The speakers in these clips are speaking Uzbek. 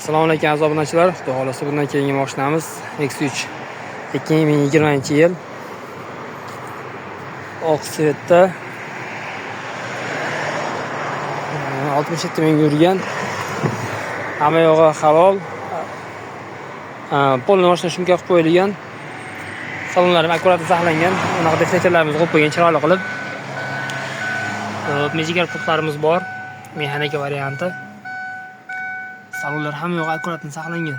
Assalomu alaykum aziz obunachilar. Xudo xolasa bundan keyingi mashinamiz X3 2020-yil oq svetda 67 ming yurgan. Hamma yog'i halol. Polni mashina shunga qilib qo'yilgan. Salonlari akkurat saqlangan. Unaqa defletorlarimiz qo'yib qo'ygan chiroyli qilib. Mejigar puxlarimiz bor. Mexanika varianti. Salonlar hamma yog'i akkuratni saqlangan.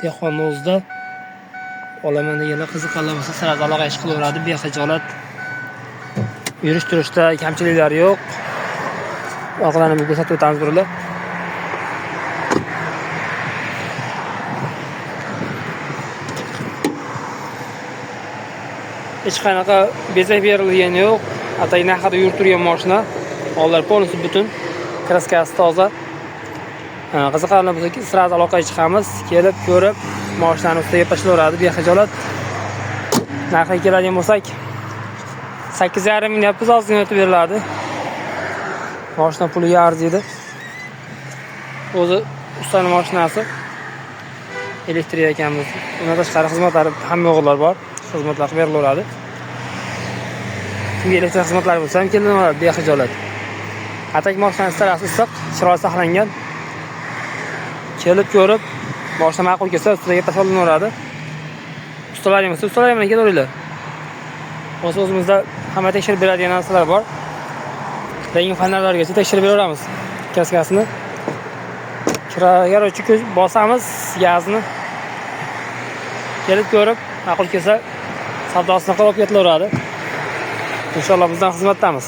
Dehqonni o'zida olaman deganlar qiziqqanlar bo'lsa sira aloqa ish qilaveradi, bexijolat. Yurish-turishda kamchiliklar yo'q. Orqalarini ko'rsatib o'tamiz birolar. Hech qanaqa bezak berilgan yo'q. Atay naqada yurib turgan mashina. Oldlar polisi butun, kraskasi toza. Qiziqarli bo'lsa, sira aloqaga chiqamiz, kelib ko'rib, mashinani ustiga tashlayveradi bexijolat. Narxiga keladigan bo'lsak, 8,5 ming deyapmiz, ozgina o'tib beriladi. Mashina puliga arziydi. O'zi ustaning mashinasi. Elektrik ekanmiz. Undan tashqari xizmatlari hamma yo'g'lar bor. Xizmatlar qilib berilaveradi. Kimga elektrik xizmatlari bo'lsa ham kelaveradi bexijolat. Atak mashinasi tarasi issiq, chiroyli saqlangan. Kelib ko'rib, mashina ma'qul kelsa ustiga tashlanaveradi. Ustalaring bo'lsa, ustalar bilan kelaveringlar. O'zimizda hamma tekshirib beradigan narsalar bor. Rang fanlarlargacha tekshirib beramiz. Kraskasini. Kiraga bosamiz gazni. Kelib ko'rib, ma'qul kelsa savdosini qilib ketaveradi. Inshaalloh bizdan xizmatdamiz.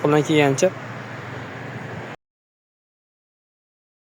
Qo'ldan kelgancha